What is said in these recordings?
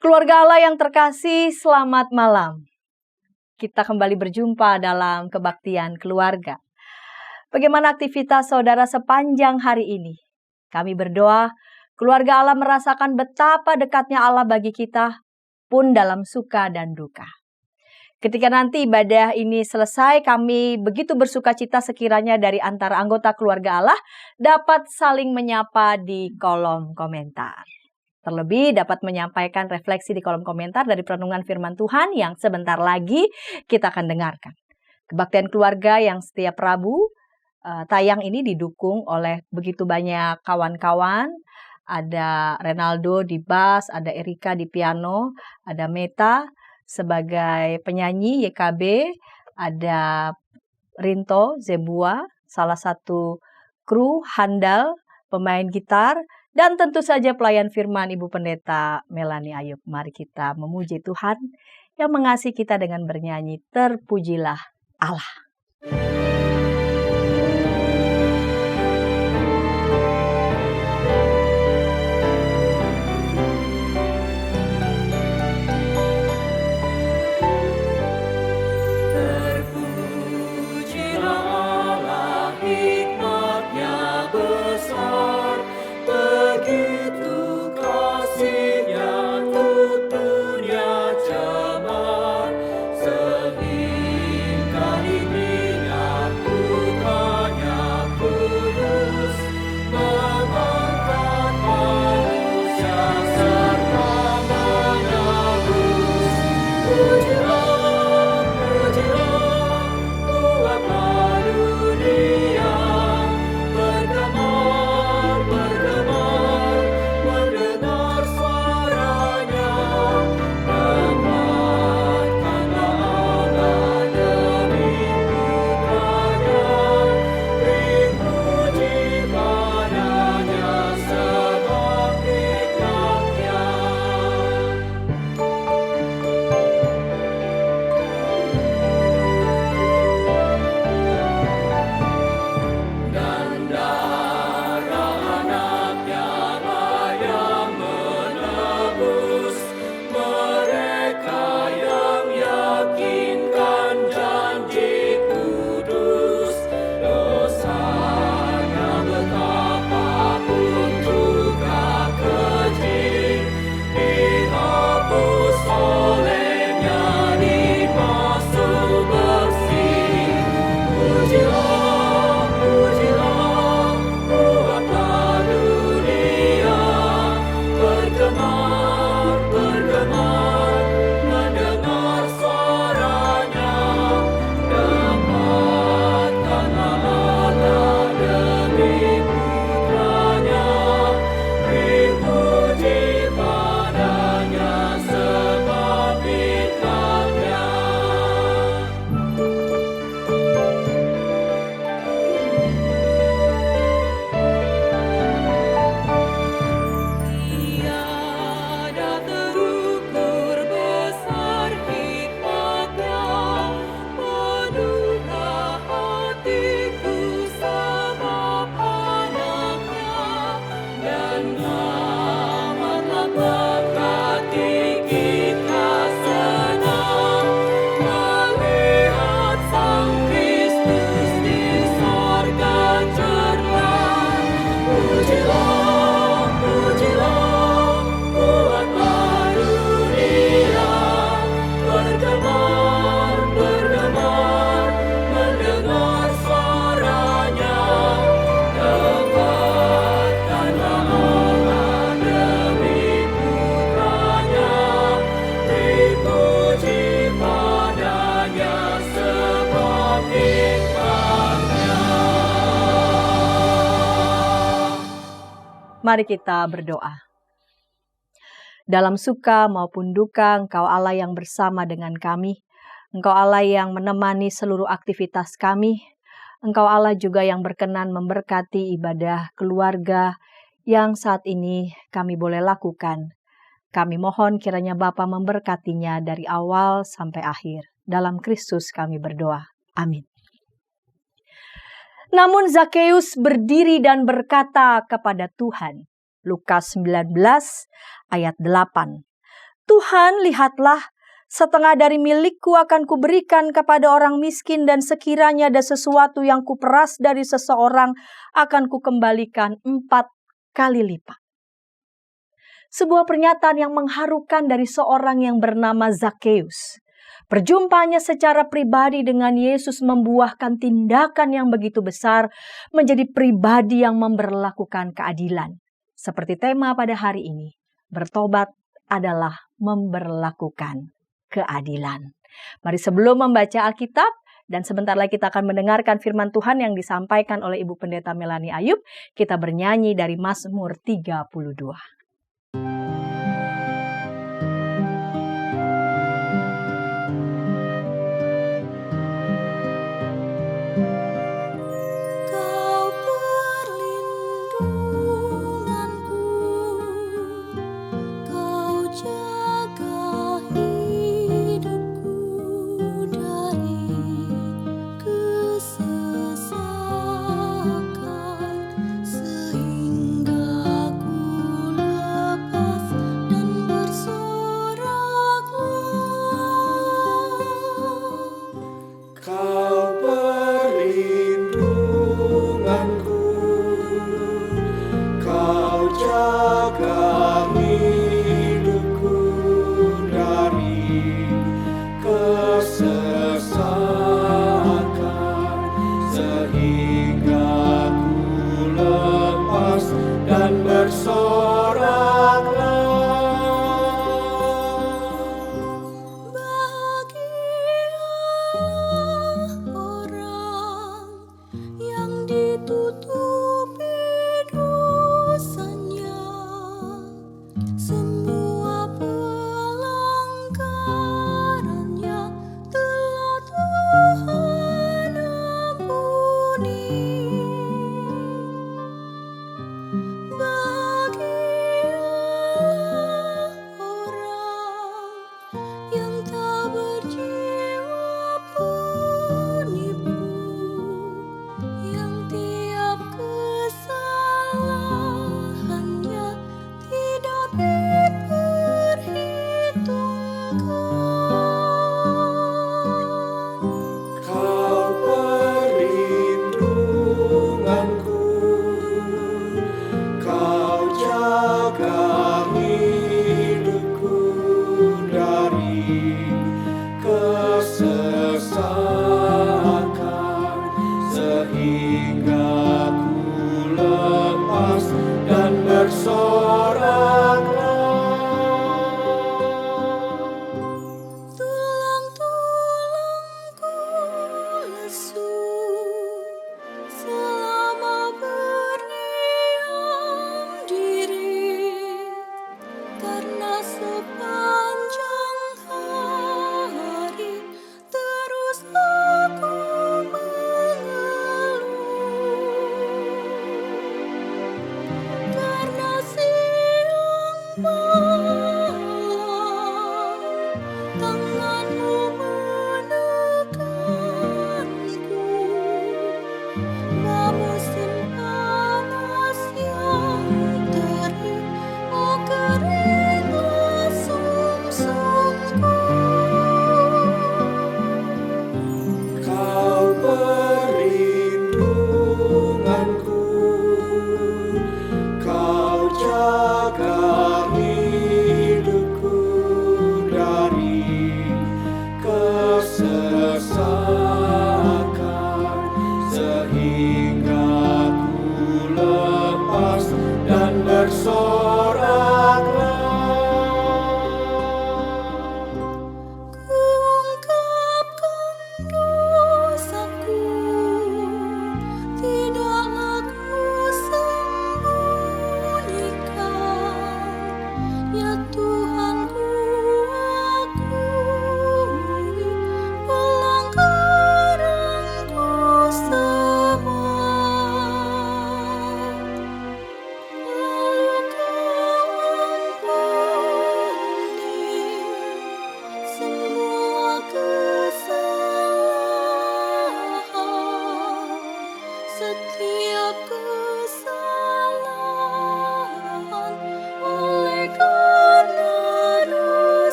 Keluarga Allah yang terkasih, selamat malam. Kita kembali berjumpa dalam kebaktian keluarga. Bagaimana aktivitas saudara sepanjang hari ini? Kami berdoa, keluarga Allah merasakan betapa dekatnya Allah bagi kita, pun dalam suka dan duka. Ketika nanti ibadah ini selesai, kami begitu bersuka cita sekiranya dari antara anggota keluarga Allah dapat saling menyapa di kolom komentar. Terlebih dapat menyampaikan refleksi di kolom komentar dari perenungan firman Tuhan yang sebentar lagi kita akan dengarkan. Kebaktian keluarga yang setiap Rabu tayang ini didukung oleh begitu banyak kawan-kawan. Ada Renaldo di bass, ada Erika di piano, ada Meta sebagai penyanyi YKB, ada Rinto Zebua, salah satu kru handal, pemain gitar, dan tentu saja pelayan firman Ibu Pendeta Melani Ayub. Mari kita memuji Tuhan yang mengasihi kita dengan bernyanyi Terpujilah Allah. Mari kita berdoa. Dalam suka maupun duka, Engkau Allah yang bersama dengan kami. Engkau Allah yang menemani seluruh aktivitas kami. Engkau Allah juga yang berkenan memberkati ibadah keluarga yang saat ini kami boleh lakukan. Kami mohon kiranya Bapa memberkatinya dari awal sampai akhir. Dalam Kristus kami berdoa. Amin. Namun Zakeus berdiri dan berkata kepada Tuhan. Lukas 19 ayat 8. Tuhan, lihatlah, setengah dari milikku akan kuberikan kepada orang miskin, dan sekiranya ada sesuatu yang kuperas dari seseorang akan kukembalikan 4 kali lipat. Sebuah pernyataan yang mengharukan dari seorang yang bernama Zakheus. Perjumpaannya secara pribadi dengan Yesus membuahkan tindakan yang begitu besar menjadi pribadi yang memberlakukan keadilan. Seperti tema pada hari ini, bertobat adalah memberlakukan keadilan. Mari sebelum membaca Alkitab dan sebentar lagi kita akan mendengarkan firman Tuhan yang disampaikan oleh Ibu Pendeta Melanie Ayub, kita bernyanyi dari Mazmur 32.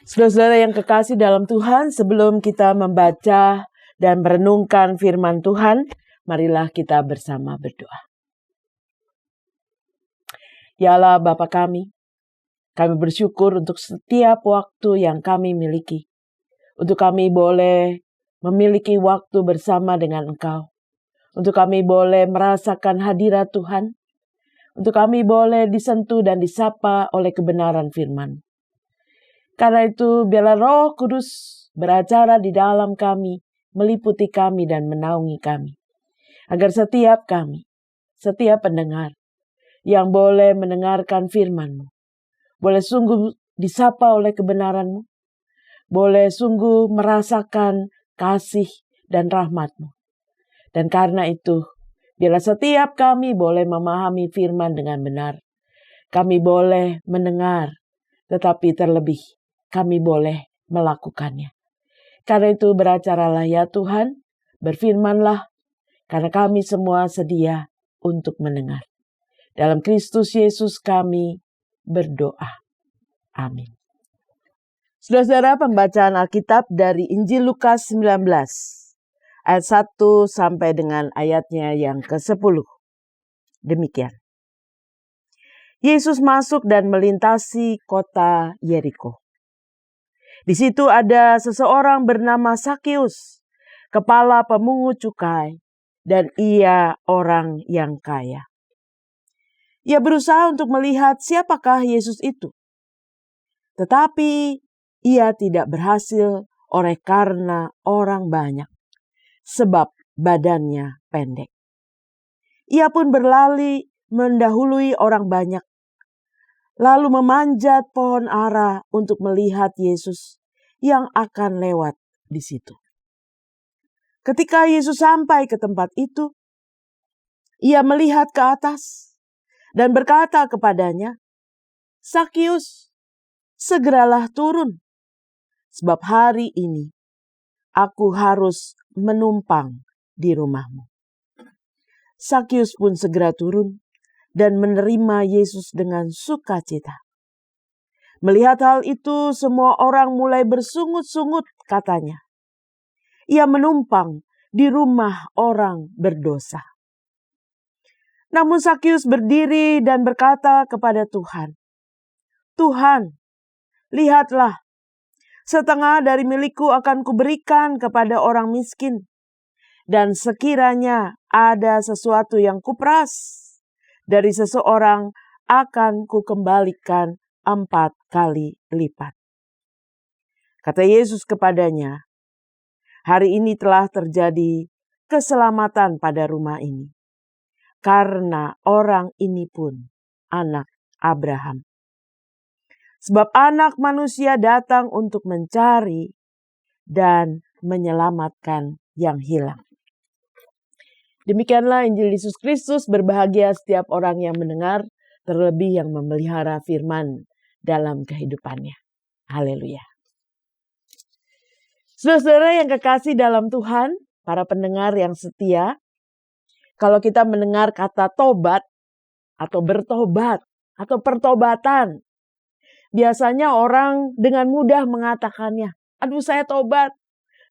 Saudara-saudara yang kekasih dalam Tuhan, sebelum kita membaca dan merenungkan firman Tuhan, marilah kita bersama berdoa. Ya Allah Bapa kami bersyukur untuk setiap waktu yang kami miliki. Untuk kami boleh memiliki waktu bersama dengan Engkau. Untuk kami boleh merasakan hadirat Tuhan. Untuk kami boleh disentuh dan disapa oleh kebenaran firman. Karena itu biarlah Roh Kudus beracara di dalam kami, meliputi kami dan menaungi kami. Agar setiap kami, setiap pendengar yang boleh mendengarkan firman-Mu, boleh sungguh disapa oleh kebenaran-Mu, boleh sungguh merasakan kasih dan rahmat-Mu. Dan karena itu, biarlah setiap kami boleh memahami firman dengan benar. Kami boleh mendengar, tetapi terlebih kami boleh melakukannya. Karena itu beracaralah ya Tuhan, berfirmanlah, karena kami semua sedia untuk mendengar. Dalam Kristus Yesus kami berdoa. Amin. Saudara-saudara, pembacaan Alkitab dari Injil Lukas 19, ayat 1 sampai dengan ayatnya yang ke-10. Demikian. Yesus masuk dan melintasi kota Yeriko. Di situ ada seseorang bernama Sakius, kepala pemungut cukai, dan ia orang yang kaya. Ia berusaha untuk melihat siapakah Yesus itu. Tetapi ia tidak berhasil oleh karena orang banyak, sebab badannya pendek. Ia pun berlari mendahului orang banyak, lalu memanjat pohon ara untuk melihat Yesus yang akan lewat di situ. Ketika Yesus sampai ke tempat itu, ia melihat ke atas dan berkata kepadanya, "Sakius, segeralah turun, sebab hari ini aku harus menumpang di rumahmu." Sakius pun segera turun dan menerima Yesus dengan sukacita. Melihat hal itu, semua orang mulai bersungut-sungut, katanya. Ia menumpang di rumah orang berdosa. Namun Sakius berdiri dan berkata kepada Tuhan, "Tuhan, lihatlah, setengah dari milikku akan kuberikan kepada orang miskin. Dan sekiranya ada sesuatu yang kuperas dari seseorang, akan kukembalikan 4 kali lipat." Kata Yesus kepadanya, "Hari ini telah terjadi keselamatan pada rumah ini, karena orang ini pun anak Abraham. Sebab Anak Manusia datang untuk mencari dan menyelamatkan yang hilang." Demikianlah Injil Yesus Kristus. Berbahagia setiap orang yang mendengar, terlebih yang memelihara firman dalam kehidupannya. Haleluya. Saudara-saudara yang kekasih dalam Tuhan, para pendengar yang setia, kalau kita mendengar kata tobat atau bertobat atau pertobatan, biasanya orang dengan mudah mengatakannya, "Aduh, saya tobat.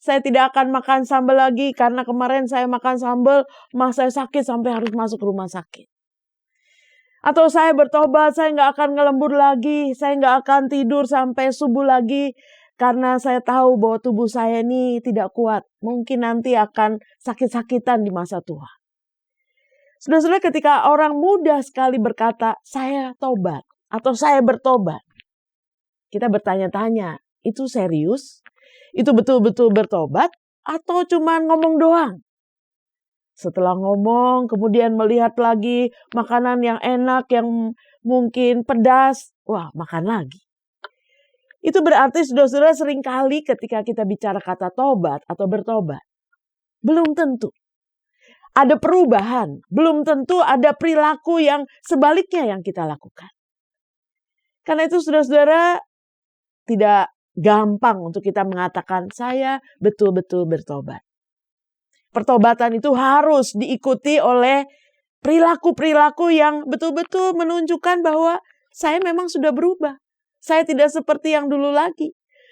Saya tidak akan makan sambal lagi karena kemarin saya makan sambal, saya sakit sampai harus masuk rumah sakit." Atau saya bertobat, saya nggak akan ngelembur lagi, saya nggak akan tidur sampai subuh lagi karena saya tahu bahwa tubuh saya ini tidak kuat. Mungkin nanti akan sakit-sakitan di masa tua. Saudara-saudara, ketika orang mudah sekali berkata, "Saya tobat" atau "saya bertobat", kita bertanya-tanya, itu serius? Itu betul-betul bertobat atau cuma ngomong doang? Setelah ngomong, kemudian melihat lagi makanan yang enak, yang mungkin pedas, wah, makan lagi. Itu berarti saudara-saudara, seringkali ketika kita bicara kata tobat atau bertobat, belum tentu ada perubahan, belum tentu ada perilaku yang sebaliknya yang kita lakukan. Karena itu saudara-saudara, tidak gampang untuk kita mengatakan saya betul-betul bertobat. Pertobatan itu harus diikuti oleh perilaku-perilaku yang betul-betul menunjukkan bahwa saya memang sudah berubah. Saya tidak seperti yang dulu lagi.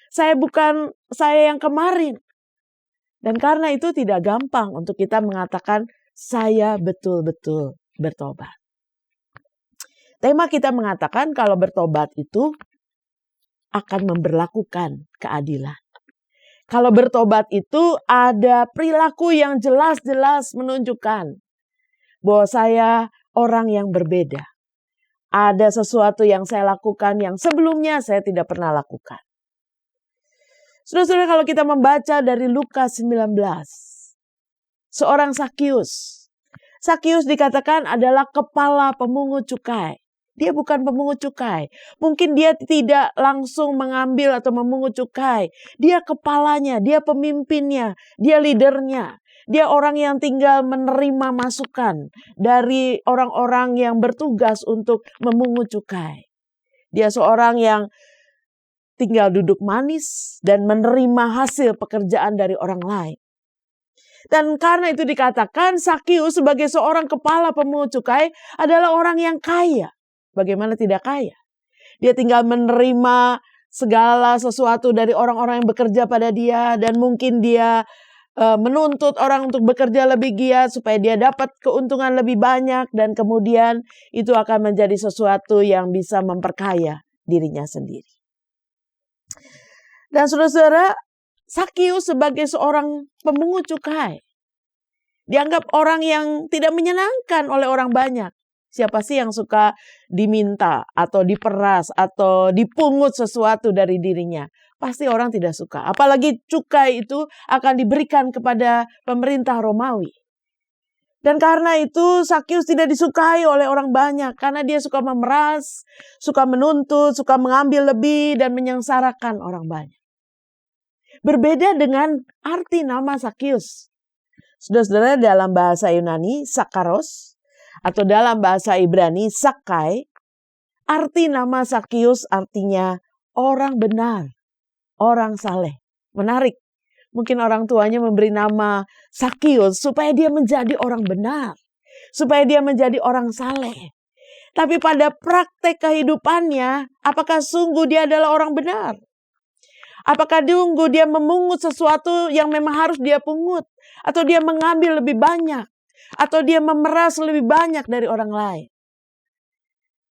Saya bukan saya yang kemarin. Dan karena itu tidak gampang untuk kita mengatakan saya betul-betul bertobat. Tema kita mengatakan kalau bertobat itu akan memberlakukan keadilan. Kalau bertobat itu ada perilaku yang jelas-jelas menunjukkan bahwa saya orang yang berbeda. Ada sesuatu yang saya lakukan yang sebelumnya saya tidak pernah lakukan. Saudara-saudara, kalau kita membaca dari Lukas 19, seorang Sakius. Sakius dikatakan adalah kepala pemungut cukai. Dia bukan pemungut cukai. Mungkin dia tidak langsung mengambil atau memungut cukai. Dia kepalanya, dia pemimpinnya, dia leadernya. Dia orang yang tinggal menerima masukan dari orang-orang yang bertugas untuk memungut cukai. Dia seorang yang tinggal duduk manis dan menerima hasil pekerjaan dari orang lain. Dan karena itu dikatakan Sakius sebagai seorang kepala pemungut cukai adalah orang yang kaya. Bagaimana tidak kaya? Dia tinggal menerima segala sesuatu dari orang-orang yang bekerja pada dia. Dan mungkin dia menuntut orang untuk bekerja lebih giat supaya dia dapat keuntungan lebih banyak. Dan kemudian itu akan menjadi sesuatu yang bisa memperkaya dirinya sendiri. Dan saudara-saudara, Sakius sebagai seorang pemungut cukai dianggap orang yang tidak menyenangkan oleh orang banyak. Siapa sih yang suka diminta atau diperas atau dipungut sesuatu dari dirinya? Pasti orang tidak suka. Apalagi cukai itu akan diberikan kepada pemerintah Romawi. Dan karena itu Sakius tidak disukai oleh orang banyak. Karena dia suka memeras, suka menuntut, suka mengambil lebih dan menyengsarakan orang banyak. Berbeda dengan arti nama Sakius. Saudara-saudara, dalam bahasa Yunani, Sakaros, atau dalam bahasa Ibrani, Sakai, arti nama Sakius artinya orang benar, orang saleh. Menarik. Mungkin orang tuanya memberi nama Sakius supaya dia menjadi orang benar. Supaya dia menjadi orang saleh. Tapi pada praktek kehidupannya, apakah sungguh dia adalah orang benar? Apakah sungguh dia memungut sesuatu yang memang harus dia pungut? Atau dia mengambil lebih banyak? Atau dia memeras lebih banyak dari orang lain?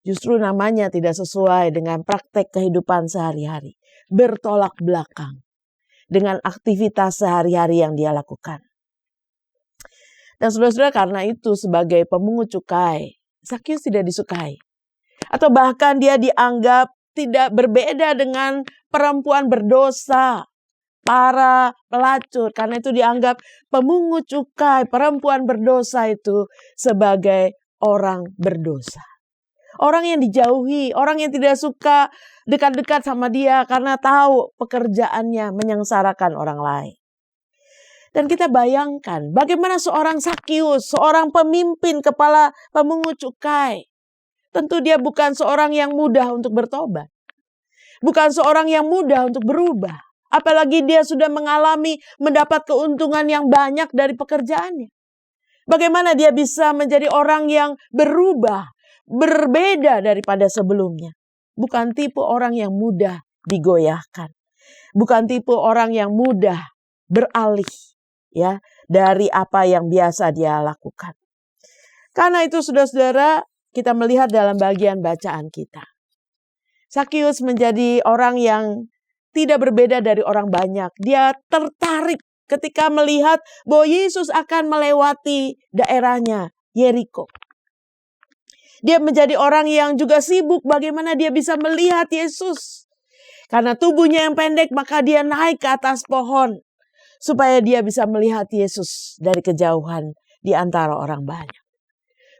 Justru namanya tidak sesuai dengan praktek kehidupan sehari-hari. Bertolak belakang dengan aktivitas sehari-hari yang dia lakukan. Dan saudara-saudara, karena itu sebagai pemungut cukai, Sakius tidak disukai. Atau bahkan dia dianggap tidak berbeda dengan perempuan berdosa, para pelacur. Karena itu dianggap pemungut cukai, perempuan berdosa itu sebagai orang berdosa. Orang yang dijauhi, orang yang tidak suka dekat-dekat sama dia karena tahu pekerjaannya menyengsarakan orang lain. Dan kita bayangkan bagaimana seorang Sakius, seorang pemimpin kepala pemungut cukai. Tentu dia bukan seorang yang mudah untuk bertobat. Bukan seorang yang mudah untuk berubah. Apalagi dia sudah mendapat keuntungan yang banyak dari pekerjaannya. Bagaimana dia bisa menjadi orang yang berubah, berbeda daripada sebelumnya. Bukan tipe orang yang mudah digoyahkan. Bukan tipe orang yang mudah beralih ya dari apa yang biasa dia lakukan. Karena itu saudara-saudara, kita melihat dalam bagian bacaan kita. Sakius menjadi orang yang tidak berbeda dari orang banyak. Dia tertarik ketika melihat bahwa Yesus akan melewati daerahnya, Yeriko. Dia menjadi orang yang juga sibuk bagaimana dia bisa melihat Yesus. Karena tubuhnya yang pendek, maka dia naik ke atas pohon. Supaya dia bisa melihat Yesus dari kejauhan di antara orang banyak.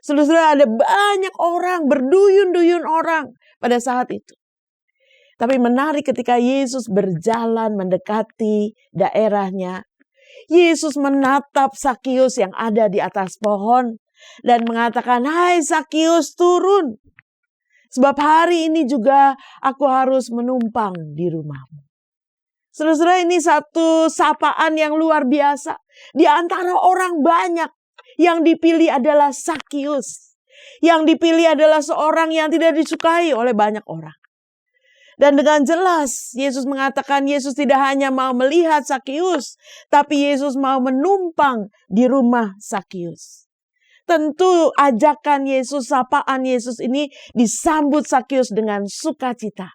Saudara-saudara, ada banyak orang, berduyun-duyun orang pada saat itu. Tapi menarik ketika Yesus berjalan mendekati daerahnya. Yesus menatap Sakius yang ada di atas pohon. Dan mengatakan, "Hai Sakius, turun. Sebab hari ini juga aku harus menumpang di rumahmu." Saudara-saudara, ini satu sapaan yang luar biasa. Di antara orang banyak, yang dipilih adalah Sakius. Yang dipilih adalah seorang yang tidak disukai oleh banyak orang. Dan dengan jelas Yesus mengatakan Yesus tidak hanya mau melihat Sakius, tapi Yesus mau menumpang di rumah Sakius. Tentu ajakan Yesus, sapaan Yesus ini disambut Sakius dengan sukacita.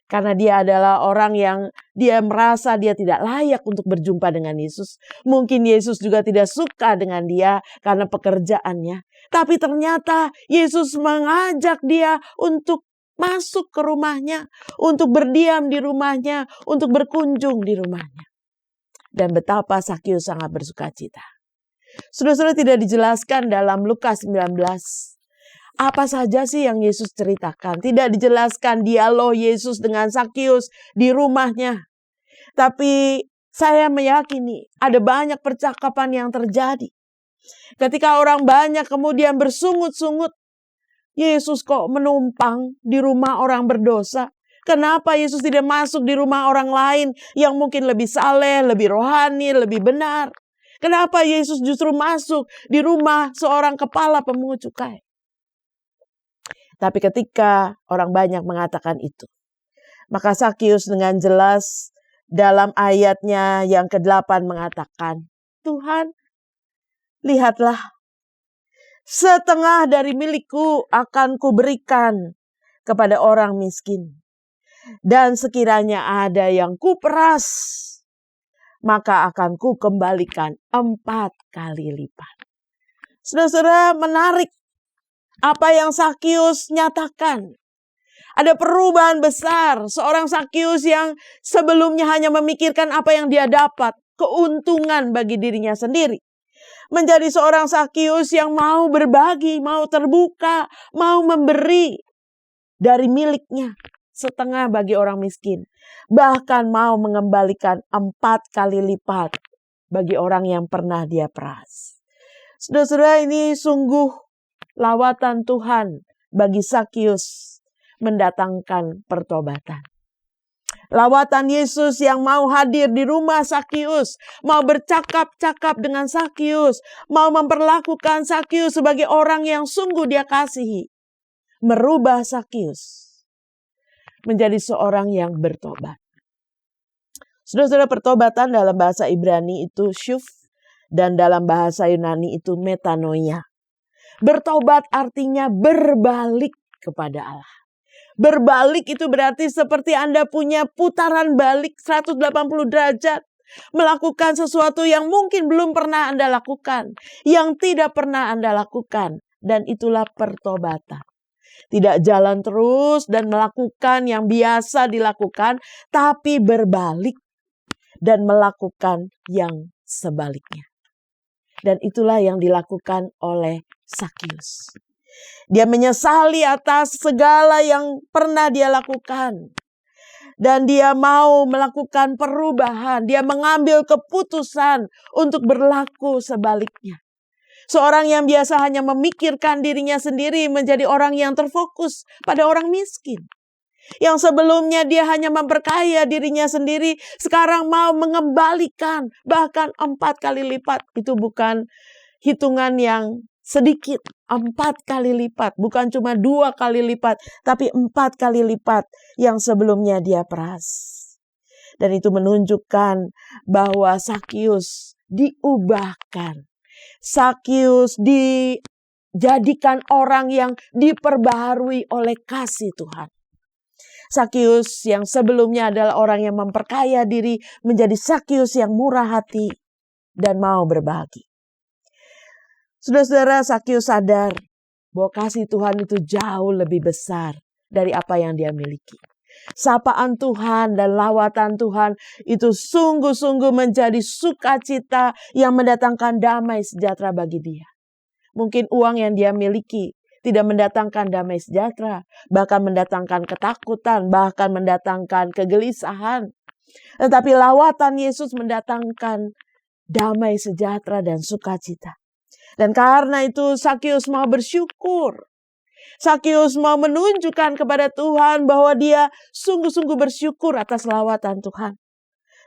Karena dia adalah orang yang dia merasa dia tidak layak untuk berjumpa dengan Yesus. Mungkin Yesus juga tidak suka dengan dia karena pekerjaannya. Tapi ternyata Yesus mengajak dia untuk masuk ke rumahnya, untuk berdiam di rumahnya, untuk berkunjung di rumahnya. Dan betapa Sakius sangat bersukacita. Saudara-saudara, tidak dijelaskan dalam Lukas 19. Apa saja sih yang Yesus ceritakan? Tidak dijelaskan dialog Yesus dengan Sakius di rumahnya. Tapi saya meyakini ada banyak percakapan yang terjadi. Ketika orang banyak kemudian bersungut-sungut, Yesus kok menumpang di rumah orang berdosa? Kenapa Yesus tidak masuk di rumah orang lain yang mungkin lebih saleh, lebih rohani, lebih benar? Kenapa Yesus justru masuk di rumah seorang kepala pemungut cukai? Tapi ketika orang banyak mengatakan itu, maka Sakius dengan jelas dalam ayatnya yang ke-8 mengatakan, Tuhan, lihatlah, setengah dari milikku akan kuberikan kepada orang miskin. Dan sekiranya ada yang kuperas, maka akan kukembalikan 4 kali lipat. Saudara-saudara, menarik apa yang Sakius nyatakan. Ada perubahan besar. Seorang Sakius yang sebelumnya hanya memikirkan apa yang dia dapat, keuntungan bagi dirinya sendiri, menjadi seorang Sakius yang mau berbagi, mau terbuka, mau memberi dari miliknya setengah bagi orang miskin. Bahkan mau mengembalikan 4 kali lipat bagi orang yang pernah dia peras. Saudara-saudara, ini sungguh lawatan Tuhan bagi Sakius mendatangkan pertobatan. Lawatan Yesus yang mau hadir di rumah Sakius, mau bercakap-cakap dengan Sakius, mau memperlakukan Sakius sebagai orang yang sungguh dia kasihi, merubah Sakius menjadi seorang yang bertobat. Saudara-saudara, pertobatan dalam bahasa Ibrani itu syuf, dan dalam bahasa Yunani itu metanoia. Bertobat artinya berbalik kepada Allah. Berbalik itu berarti seperti Anda punya putaran balik 180 derajat. Melakukan sesuatu yang mungkin belum pernah Anda lakukan. Yang tidak pernah Anda lakukan. Dan itulah pertobatan. Tidak jalan terus dan melakukan yang biasa dilakukan. Tapi berbalik dan melakukan yang sebaliknya. Dan itulah yang dilakukan oleh Sakius. Dia menyesali atas segala yang pernah dia lakukan. Dan dia mau melakukan perubahan. Dia mengambil keputusan untuk berlaku sebaliknya. Seorang yang biasa hanya memikirkan dirinya sendiri menjadi orang yang terfokus pada orang miskin. Yang sebelumnya dia hanya memperkaya dirinya sendiri, sekarang mau mengembalikan bahkan 4 kali lipat. Itu bukan hitungan yang sedikit, 4 kali lipat. Bukan cuma 2 kali lipat, tapi 4 kali lipat yang sebelumnya dia peras. Dan itu menunjukkan bahwa Sakius diubahkan. Sakius dijadikan orang yang diperbaharui oleh kasih Tuhan. Sakius yang sebelumnya adalah orang yang memperkaya diri menjadi Sakius yang murah hati dan mau berbagi. Saudara-saudara, Sakius sadar bahwa kasih Tuhan itu jauh lebih besar dari apa yang dia miliki. Sapaan Tuhan dan lawatan Tuhan itu sungguh-sungguh menjadi sukacita yang mendatangkan damai sejahtera bagi dia. Mungkin uang yang dia miliki tidak mendatangkan damai sejahtera, bahkan mendatangkan ketakutan, bahkan mendatangkan kegelisahan. Tetapi lawatan Yesus mendatangkan damai sejahtera dan sukacita. Dan karena itu Sakius mau bersyukur. Sakius mau menunjukkan kepada Tuhan bahwa dia sungguh-sungguh bersyukur atas lawatan Tuhan.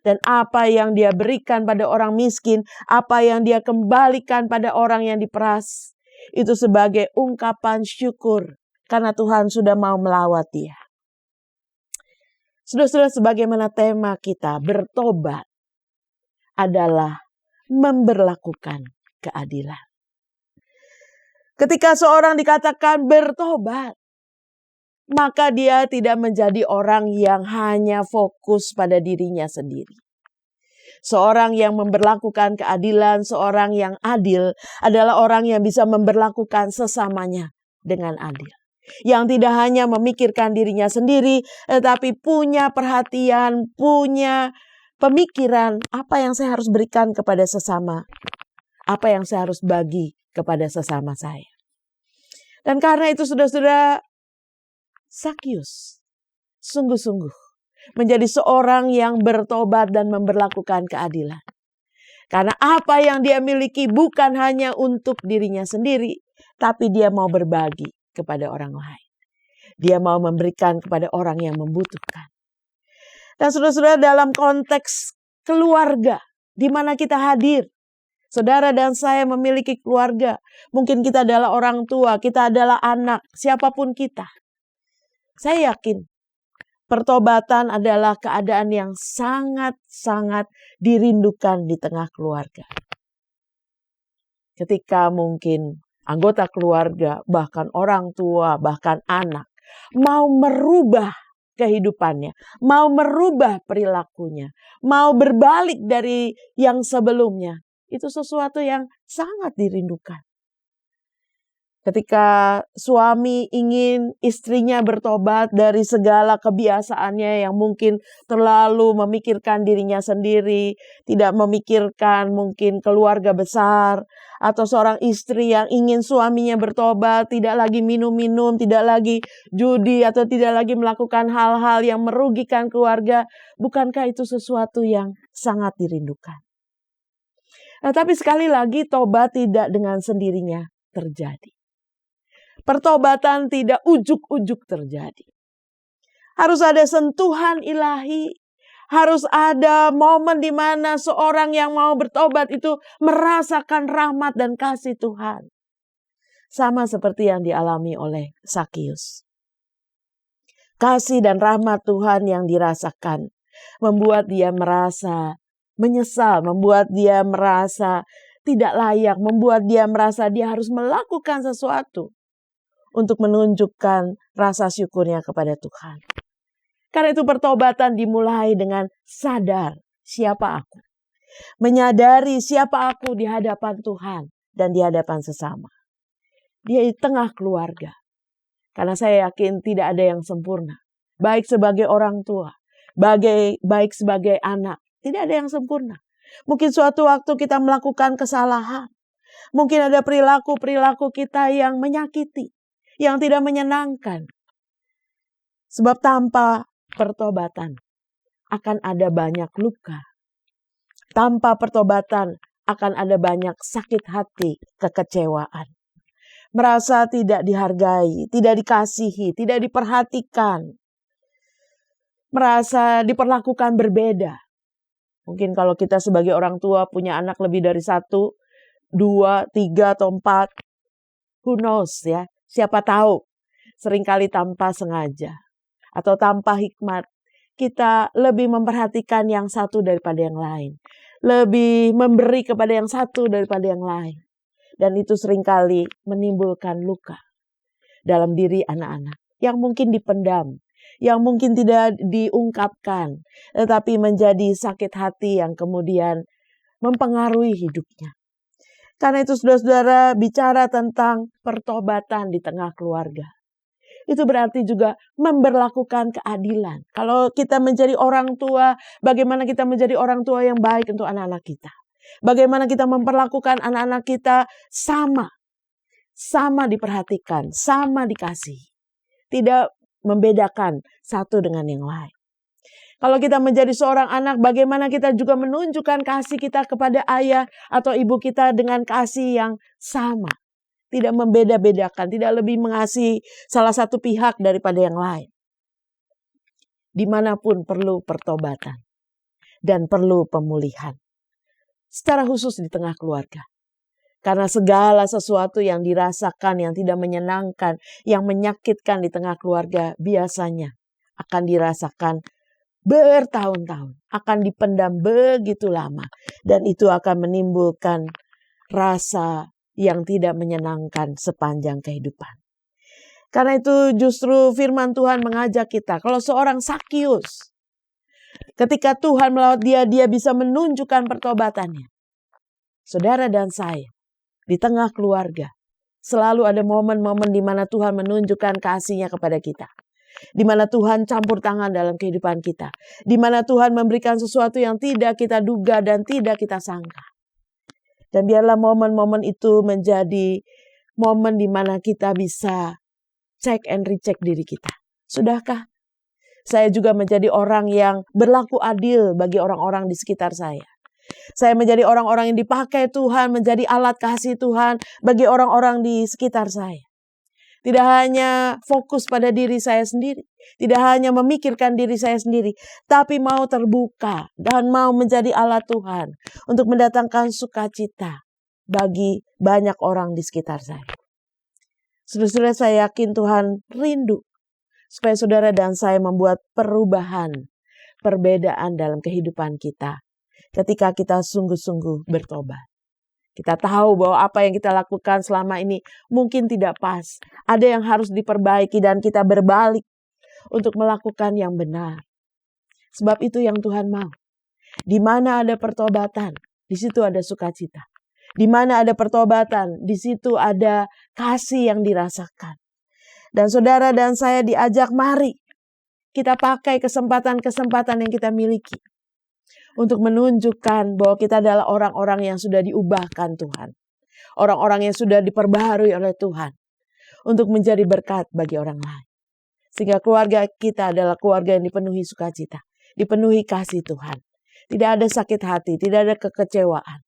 Dan apa yang dia berikan pada orang miskin, apa yang dia kembalikan pada orang yang diperas, itu sebagai ungkapan syukur karena Tuhan sudah mau melawat dia. Saudara-saudara, sebagaimana tema kita, bertobat adalah memberlakukan keadilan. Ketika seorang dikatakan bertobat, maka dia tidak menjadi orang yang hanya fokus pada dirinya sendiri. Seorang yang memberlakukan keadilan, seorang yang adil adalah orang yang bisa memberlakukan sesamanya dengan adil. Yang tidak hanya memikirkan dirinya sendiri, tetapi punya perhatian, punya pemikiran apa yang saya harus berikan kepada sesama, apa yang saya harus bagi kepada sesama saya. Dan karena itu saudara-saudara, Sakius sungguh-sungguh menjadi seorang yang bertobat dan memberlakukan keadilan. Karena apa yang dia miliki bukan hanya untuk dirinya sendiri, tapi dia mau berbagi kepada orang lain. Dia mau memberikan kepada orang yang membutuhkan. Dan saudara-saudara, dalam konteks keluarga, di mana kita hadir, saudara dan saya memiliki keluarga. Mungkin kita adalah orang tua, kita adalah anak, siapapun kita. Saya yakin pertobatan adalah keadaan yang sangat-sangat dirindukan di tengah keluarga. Ketika mungkin anggota keluarga, bahkan orang tua, bahkan anak, mau merubah kehidupannya, mau merubah perilakunya, mau berbalik dari yang sebelumnya, itu sesuatu yang sangat dirindukan. Ketika suami ingin istrinya bertobat dari segala kebiasaannya yang mungkin terlalu memikirkan dirinya sendiri, tidak memikirkan mungkin keluarga besar, atau seorang istri yang ingin suaminya bertobat, tidak lagi minum-minum, tidak lagi judi, atau tidak lagi melakukan hal-hal yang merugikan keluarga, bukankah itu sesuatu yang sangat dirindukan? Nah, tapi sekali lagi tobat tidak dengan sendirinya terjadi. Pertobatan tidak ujuk-ujuk terjadi. Harus ada sentuhan ilahi. Harus ada momen di mana seorang yang mau bertobat itu merasakan rahmat dan kasih Tuhan. Sama seperti yang dialami oleh Sakius. Kasih dan rahmat Tuhan yang dirasakan membuat dia merasa menyesal, membuat dia merasa tidak layak, membuat dia merasa dia harus melakukan sesuatu untuk menunjukkan rasa syukurnya kepada Tuhan. Karena itu pertobatan dimulai dengan sadar siapa aku. Menyadari siapa aku di hadapan Tuhan dan di hadapan sesama. Dia di tengah keluarga. Karena saya yakin tidak ada yang sempurna. Baik sebagai orang tua, baik sebagai anak. Tidak ada yang sempurna. Mungkin suatu waktu kita melakukan kesalahan. Mungkin ada perilaku-perilaku kita yang menyakiti, yang tidak menyenangkan. Sebab tanpa pertobatan akan ada banyak luka. Tanpa pertobatan akan ada banyak sakit hati, kekecewaan. Merasa tidak dihargai, tidak dikasihi, tidak diperhatikan. Merasa diperlakukan berbeda. Mungkin kalau kita sebagai orang tua punya anak lebih dari 1, 2, 3, atau 4. Who knows ya. Siapa tahu, seringkali tanpa sengaja atau tanpa hikmat, kita lebih memperhatikan yang satu daripada yang lain. Lebih memberi kepada yang satu daripada yang lain. Dan itu seringkali menimbulkan luka dalam diri anak-anak yang mungkin dipendam, yang mungkin tidak diungkapkan, tetapi menjadi sakit hati yang kemudian mempengaruhi hidupnya. Karena itu saudara-saudara, bicara tentang pertobatan di tengah keluarga. Itu berarti juga memberlakukan keadilan. Kalau kita menjadi orang tua, bagaimana kita menjadi orang tua yang baik untuk anak-anak kita. Bagaimana kita memperlakukan anak-anak kita sama diperhatikan, sama dikasihi. Tidak membedakan satu dengan yang lain. Kalau kita menjadi seorang anak, bagaimana kita juga menunjukkan kasih kita kepada ayah atau ibu kita dengan kasih yang sama. Tidak membeda-bedakan, tidak lebih mengasihi salah satu pihak daripada yang lain. Dimanapun perlu pertobatan dan perlu pemulihan. Secara khusus di tengah keluarga. Karena segala sesuatu yang dirasakan, yang tidak menyenangkan, yang menyakitkan di tengah keluarga biasanya akan dirasakan bertahun-tahun, akan dipendam begitu lama, dan itu akan menimbulkan rasa yang tidak menyenangkan sepanjang kehidupan. Karena itu justru firman Tuhan mengajak kita, kalau seorang Sakius, ketika Tuhan melawat dia bisa menunjukkan pertobatannya. Saudara dan saya, di tengah keluarga, selalu ada momen-momen di mana Tuhan menunjukkan kasih-Nya kepada kita. Di mana Tuhan campur tangan dalam kehidupan kita. Di mana Tuhan memberikan sesuatu yang tidak kita duga dan tidak kita sangka. Dan biarlah momen-momen itu menjadi momen di mana kita bisa cek and recheck diri kita. Sudahkah saya juga menjadi orang yang berlaku adil bagi orang-orang di sekitar saya? Saya menjadi orang-orang yang dipakai Tuhan, menjadi alat kasih Tuhan bagi orang-orang di sekitar saya. Tidak hanya fokus pada diri saya sendiri. Tidak hanya memikirkan diri saya sendiri. Tapi mau terbuka dan mau menjadi alat Tuhan untuk mendatangkan sukacita bagi banyak orang di sekitar saya. Saudara-saudara, saya yakin Tuhan rindu supaya saudara dan saya membuat perubahan, perbedaan dalam kehidupan kita. Ketika kita sungguh-sungguh bertobat. Kita tahu bahwa apa yang kita lakukan selama ini mungkin tidak pas. Ada yang harus diperbaiki dan kita berbalik untuk melakukan yang benar. Sebab itu yang Tuhan mau. Di mana ada pertobatan, di situ ada sukacita. Di mana ada pertobatan, di situ ada kasih yang dirasakan. Dan saudara dan saya diajak, mari kita pakai kesempatan-kesempatan yang kita miliki untuk menunjukkan bahwa kita adalah orang-orang yang sudah diubahkan Tuhan. Orang-orang yang sudah diperbaharui oleh Tuhan. Untuk menjadi berkat bagi orang lain. Sehingga keluarga kita adalah keluarga yang dipenuhi sukacita. Dipenuhi kasih Tuhan. Tidak ada sakit hati, tidak ada kekecewaan.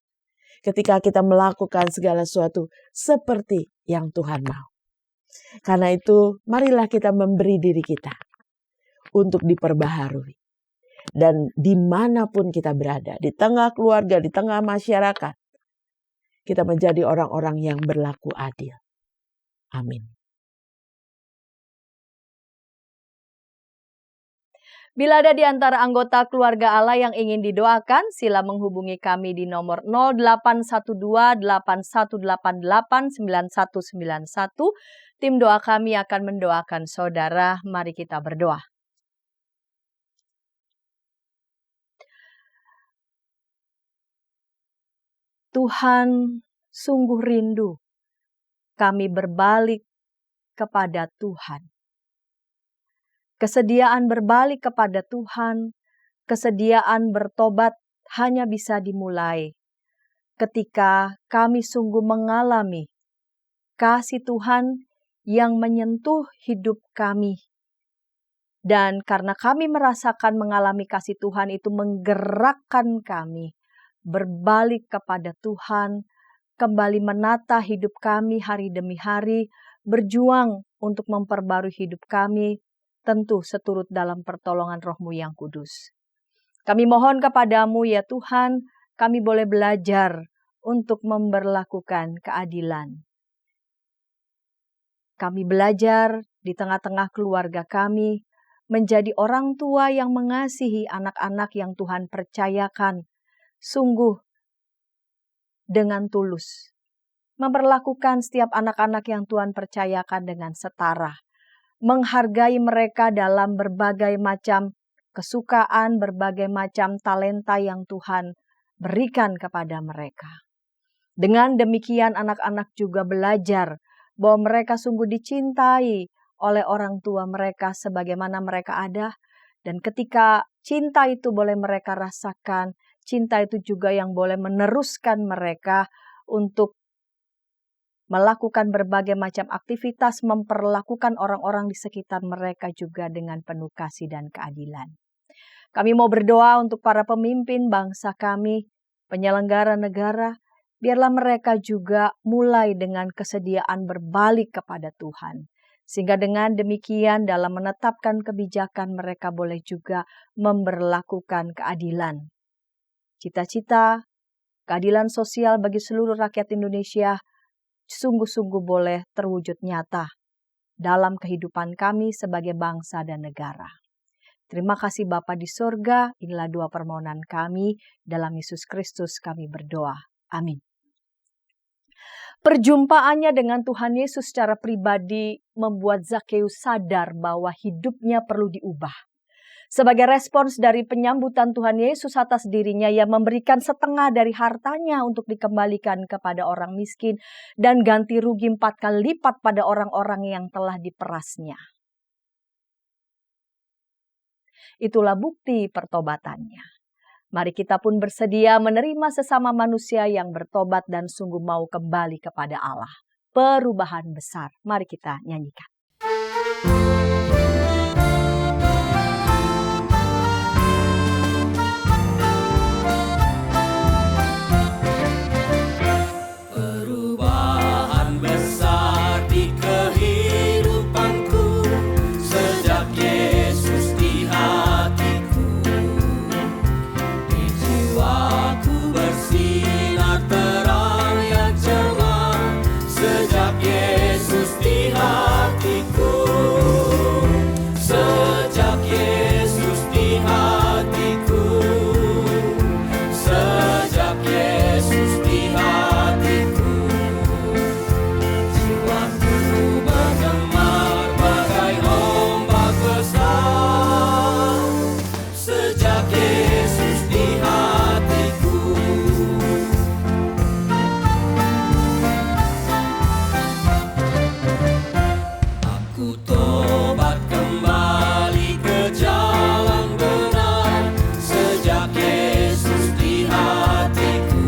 Ketika kita melakukan segala sesuatu seperti yang Tuhan mau. Karena itu, marilah kita memberi diri kita untuk diperbaharui. Dan dimanapun kita berada, di tengah keluarga, di tengah masyarakat, kita menjadi orang-orang yang berlaku adil. Amin. Bila ada di antara anggota keluarga Allah yang ingin didoakan, sila menghubungi kami di nomor 0812-8188-9191. Tim doa kami akan mendoakan saudara. Mari kita berdoa. Tuhan, sungguh rindu kami berbalik kepada Tuhan. Kesediaan berbalik kepada Tuhan, kesediaan bertobat hanya bisa dimulai ketika kami sungguh mengalami kasih Tuhan yang menyentuh hidup kami. Dan karena kami merasakan mengalami kasih Tuhan itu menggerakkan kami berbalik kepada Tuhan, kembali menata hidup kami hari demi hari, berjuang untuk memperbarui hidup kami, tentu seturut dalam pertolongan Roh-Mu yang kudus. Kami mohon kepadamu ya Tuhan, kami boleh belajar untuk memberlakukan keadilan. Kami belajar di tengah-tengah keluarga kami, menjadi orang tua yang mengasihi anak-anak yang Tuhan percayakan, sungguh dengan tulus. Memperlakukan setiap anak-anak yang Tuhan percayakan dengan setara. Menghargai mereka dalam berbagai macam kesukaan, berbagai macam talenta yang Tuhan berikan kepada mereka. Dengan demikian anak-anak juga belajar bahwa mereka sungguh dicintai oleh orang tua mereka sebagaimana mereka ada. Dan ketika cinta itu boleh mereka rasakan, cinta itu juga yang boleh meneruskan mereka untuk melakukan berbagai macam aktivitas, memperlakukan orang-orang di sekitar mereka juga dengan penuh kasih dan keadilan. Kami mau berdoa untuk para pemimpin bangsa kami, penyelenggara negara, biarlah mereka juga mulai dengan kesediaan berbalik kepada Tuhan. Sehingga dengan demikian dalam menetapkan kebijakan mereka boleh juga memberlakukan keadilan. Cita-cita keadilan sosial bagi seluruh rakyat Indonesia sungguh-sungguh boleh terwujud nyata dalam kehidupan kami sebagai bangsa dan negara. Terima kasih Bapa di sorga, inilah doa permohonan kami, dalam Yesus Kristus kami berdoa. Amin. Perjumpaannya dengan Tuhan Yesus secara pribadi membuat Zakheus sadar bahwa hidupnya perlu diubah. Sebagai respons dari penyambutan Tuhan Yesus atas dirinya, ia memberikan setengah dari hartanya untuk dikembalikan kepada orang miskin dan ganti rugi 4 kali lipat pada orang-orang yang telah diperasnya. Itulah bukti pertobatannya. Mari kita pun bersedia menerima sesama manusia yang bertobat dan sungguh mau kembali kepada Allah. Perubahan besar. Mari kita nyanyikan. Perubahan besar di kehidupanku sejak Yesus di hatiku. Di jiwaku bersinar terang yang cerah sejak Yesus di hatiku. Sejak Yesus di hatiku. Sejak Yesus di hatiku. Jiwaku bergemar bagai ombak besar. Sejak Yesus di hatiku. Aku tobat kembali ke jalan benar sejak Yesus di hatiku.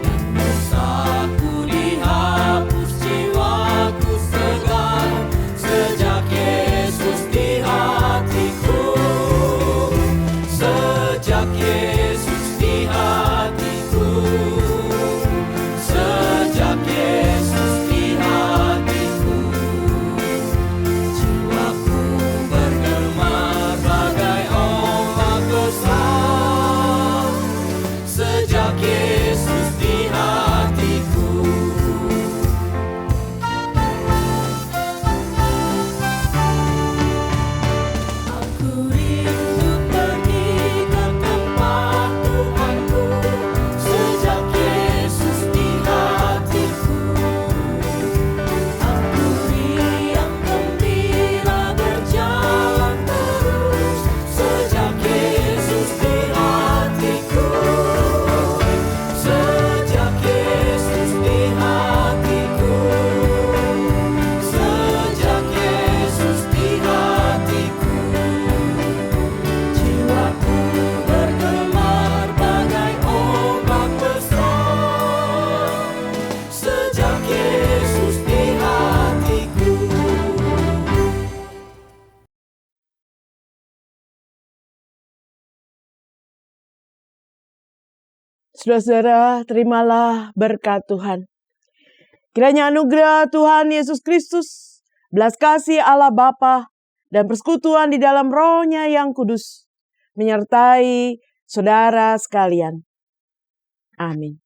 Dan dosaku dihapus, jiwaku segar sejak Yesus di hatiku. Sejak Yesus di hatiku. Sejak Yesus di hatiku. Jiwaku bergemar bagai ombak besar sejak Yesus di hatiku. Aku rindu pergi ke tempat Tuhanku sejak Yesus di hatiku. Aku riang gembira berjalan terus sejak Yesus di hatiku. Sejak Yesus di hatiku. Sejak Yesus di hatiku. Jiwaku bergemar bagai ombak besar sejak Yesus di hatiku. Saudara-saudara, terimalah berkat Tuhan. Kiranya anugerah Tuhan Yesus Kristus, belas kasih Allah Bapa, dan persekutuan di dalam Roh-Nya yang kudus menyertai saudara sekalian. Amin.